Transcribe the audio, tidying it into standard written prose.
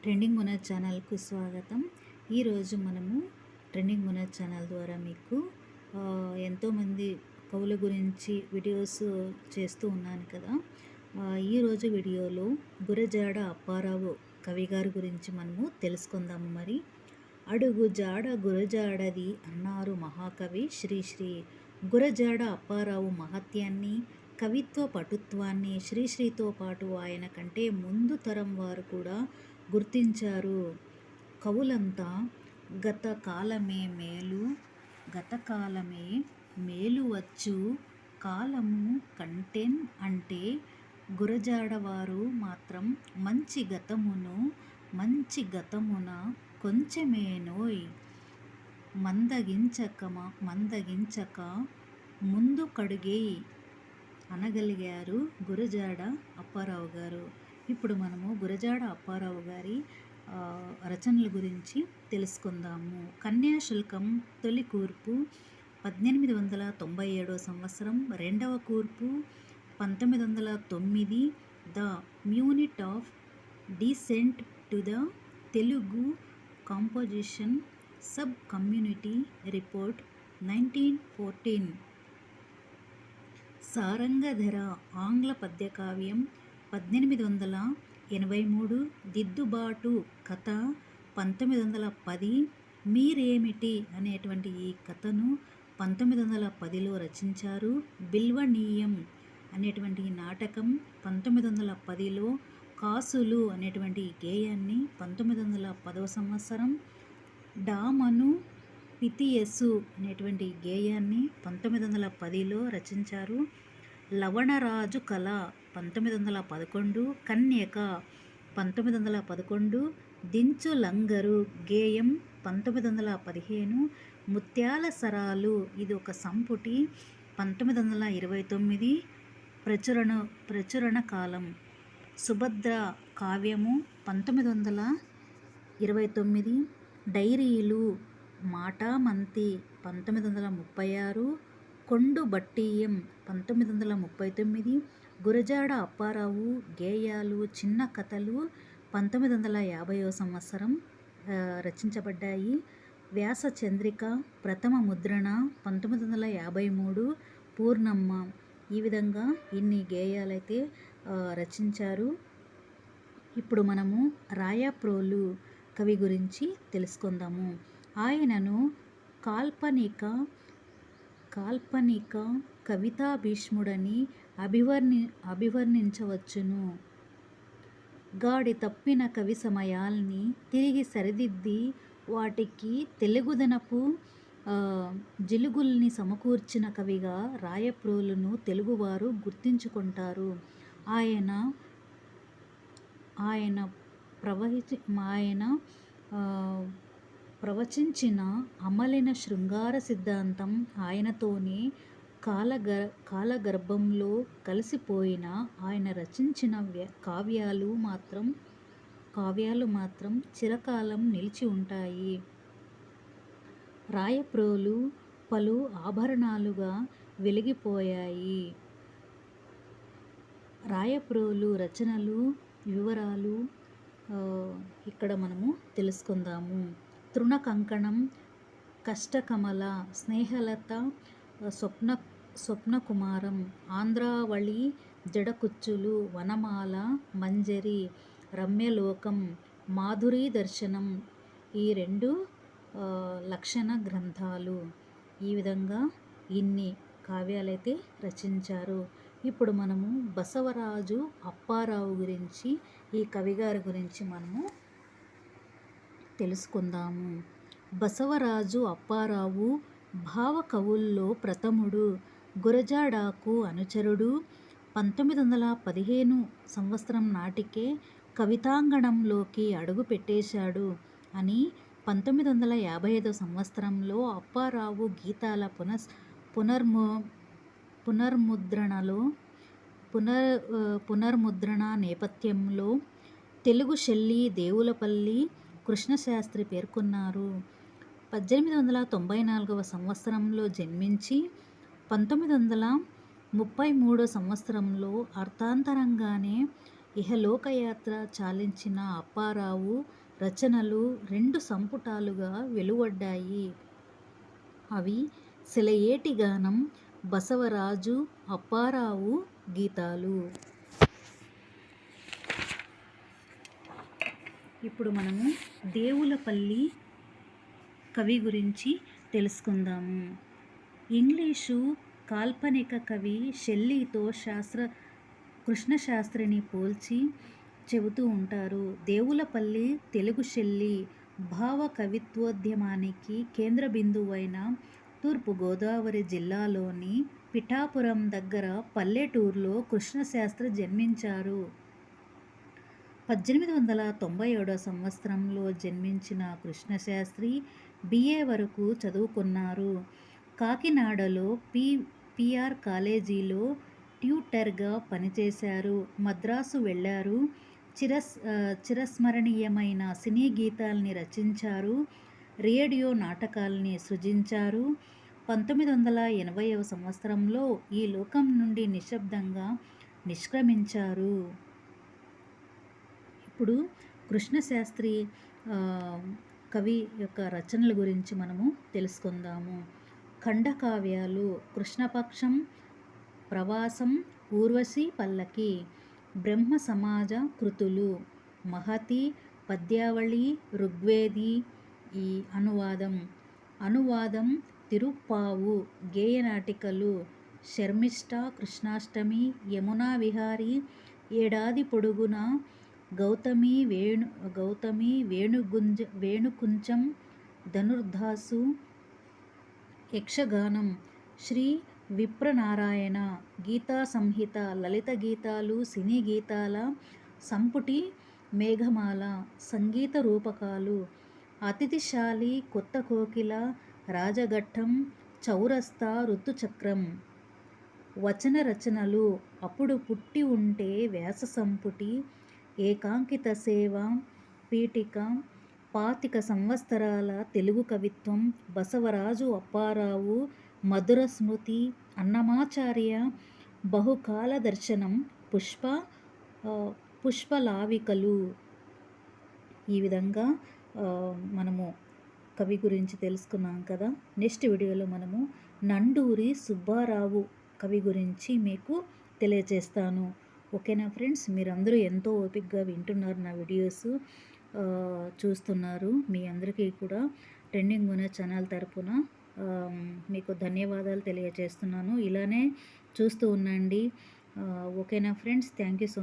Trending Munnar ఛానల్కు స్వాగతం. ఈరోజు మనము ట్రెండింగ్ మునర్ ఛానల్ ద్వారా మీకు ఎంతోమంది కవుల గురించి వీడియోస్ చేస్తూ ఉన్నాను కదా. ఈరోజు వీడియోలో గురజాడ అప్పారావు కవి గారి గురించి మనము తెలుసుకుందాము. మరి అడుగు జాడ గురజాడది అన్నారు మహాకవి శ్రీశ్రీ. గురజాడ అప్పారావు మహత్యాన్ని, కవిత్వ పటుత్వాన్ని శ్రీశ్రీతో పాటు ఆయన కంటే ముందు తరం వారు కూడా గుర్తించారు. కవులంతా గతకాలమే మేలు వచ్చు కాలము కంటెన్ అంటే గురజాడవారు మాత్రం మంచి గతమున కొంచెమేనోయ్ మందగించక ముందు కడుగేయ్ అనగలిగారు గురజాడ అప్పారావు గారు. ఇప్పుడు మనము గురజాడ అప్పారావు గారి రచనల గురించి తెలుసుకుందాము. కన్యాశుల్కం తొలి కూర్పు 1897 సంవత్సరం, రెండవ కూర్పు 1909, the minute of dissent to the Telugu composition sub community report 1914, Sarangadhara ఆంగ్ల పద్యకావ్యం 1883, దిద్దుబాటు కథ 1910, మీరేమిటి అనేటువంటి ఈ కథను 1910లో రచించారు. బిల్వనీయం అనేటువంటి ఈ నాటకం 1910లో, కాసులు అనేటువంటి ఈ గేయాన్ని 1910వ సంవత్సరం, డామను పితియస్సు అనేటువంటి గేయాన్ని 1910లో రచించారు. లవణరాజు కళ 1911, కన్యక 1911, దించు లంగరు గేయం 1915, ముత్యాల సరాలు ఇది ఒక సంపుటి 1929 ప్రచురణ కాలం. సుభద్ర కావ్యము 1929, డైరీలు మాటామంతి 1936, కొండు బట్టీయం 1939, గురజాడ అప్పారావు గేయాలు చిన్న కథలు 1950వ సంవత్సరం రచించబడ్డాయి. వ్యాస చంద్రిక ప్రథమ ముద్రణ 1953, పూర్ణమ్మ. ఈ విధంగా ఇన్ని గేయాలైతే రచించారు. ఇప్పుడు మనము రాయప్రోలు కవి గురించి తెలుసుకుందాము. ఆయనను కాల్పనిక కవితా భీష్ముడని అభివర్ణించవచ్చును. గాడి తప్పిన కవి సమయాల్ని తిరిగి సరిదిద్ది వాటికి తెలుగుదనపు జిలుగుల్ని సమకూర్చిన కవిగా రాయప్రోలును తెలుగువారు గుర్తించుకుంటారు. ఆయన ప్రవచించిన అమలిన శృంగార సిద్ధాంతం ఆయనతోనే కాలగర్భంలో కలిసిపోయిన ఆయన రచించిన కావ్యాలు మాత్రం చిరకాలం నిలిచి ఉంటాయి. రాయప్రోలు పలు ఆభరణాలుగా వెలిగిపోయాయి. రాయప్రోలు రచనలు వివరాలు ఇక్కడ మనము తెలుసుకుందాము. తృణకంకణం, కష్టకమల, స్నేహలత, స్వప్నకుమారం, ఆంధ్రావళి, జడకుచ్చులు, వనమాల, మంజరి, రమ్యలోకం, మాధురీ దర్శనం ఈ 2 లక్షణ గ్రంథాలు. ఈ విధంగా ఇన్ని కావ్యాలైతే రచించారు. ఇప్పుడు మనము బసవరాజు అప్పారావు గురించి, ఈ కవిగారి గురించి మనము తెలుసుకుందాము. బసవరాజు అప్పారావు భావ కవుల్లో ప్రథముడు, గురజాడకు అనుచరుడు. 1915 సంవత్సరం నాటికే కవితాంగణంలోకి అడుగు పెట్టేశాడు అని 1955 సంవత్సరంలో అప్పారావు గీతాల పునర్ముద్రణ నేపథ్యంలో తెలుగు శెల్లి దేవులపల్లి కృష్ణశాస్త్రి పేర్కొన్నారు. 1894వ సంవత్సరంలో జన్మించి 1933 సంవత్సరంలో అర్థాంతరంగానే ఇహలోకయాత్ర చాలించిన అప్పారావు రచనలు 2 సంపుటాలుగా వెలువడ్డాయి. అవి సెలయేటి గానం, బసవరాజు అప్పారావు గీతాలు. ఇప్పుడు మనము దేవులపల్లి కవి గురించి తెలుసుకుందాము. ఇంగ్లీషు కాల్పనిక కవి షెల్లీతో కృష్ణశాస్త్రిని పోల్చి చెబుతూ ఉంటారు. దేవులపల్లి తెలుగు షెల్లీ భావ కవిత్వోద్యమానికి కేంద్ర బిందువైన తూర్పుగోదావరి జిల్లాలోని పిఠాపురం దగ్గర పల్లెటూరులో కృష్ణశాస్త్రి జన్మించారు. 1897 సంవత్సరంలో జన్మించిన కృష్ణశాస్త్రి BA వరకు చదువుకున్నారు. కాకినాడలో PR కాలేజీలో ట్యూటర్గా పనిచేశారు. మద్రాసు వెళ్ళారు. చిరస్మరణీయమైన సినీ గీతాల్ని రచించారు. రేడియో నాటకాల్ని సృజించారు. 1980వ సంవత్సరంలో ఈ లోకం నుండి నిశ్శబ్దంగా నిష్క్రమించారు. ఇప్పుడు కృష్ణశాస్త్రి కవి యొక్క రచనల గురించి మనము తెలుసుకుందాము. ఖండకావ్యాలు: కృష్ణపక్షం, ప్రవాసం, ఊర్వశి పల్లకి. బ్రహ్మ సమాజ కృతులు: మహతి, పద్యావళి, ఋగ్వేది. ఈ అనువాదం తిరుప్పావు. గేయనాటికలు: శర్మిష్ఠ, కృష్ణాష్టమి, యమునా విహారి, ఏడాది పొడుగునా, గౌతమి, వేణుకుంచం, ధనుర్ధాసు. యక్షగానం: శ్రీ విప్రనారాయణ. గీతా సంహిత: లలిత గీతాలు, సినీ గీతాల సంపుటి మేఘమాల. సంగీత రూపకాలు: అతిథిశాలి, కొత్త కోకిల, రాజఘట్టం, చౌరస్తా, ఋతుచక్రం. వచన రచనలు: అప్పుడు పుట్టి ఉంటే వ్యాస సంపుటి, ఏకాంకిత సేవ, పీఠిక, 25 సంవత్సరాల తెలుగు కవిత్వం, బసవరాజు అప్పారావు, మధుర స్మృతి, అన్నమాచార్య, బహుకాల దర్శనం, పుష్పలావికలు. ఈ విధంగా మనము కవి గురించి తెలుసుకున్నాం కదా. నెక్స్ట్ వీడియోలో మనము నండూరి సుబ్బారావు కవి గురించి మీకు తెలియజేస్తాను. ఓకేనా ఫ్రెండ్స్, మీరందరూ ఎంతో ఓపికగా వింటున్నారు, నా వీడియోస్ చూస్తున్నారు. మీ అందరికీ కూడా ట్రెండింగ్ గుణ ఛానల్ తరపున మీకు ధన్యవాదాలు తెలియజేస్తున్నాను. ఇలానే చూస్తూ ఉండండి. ఓకేనా friends, thank you so much.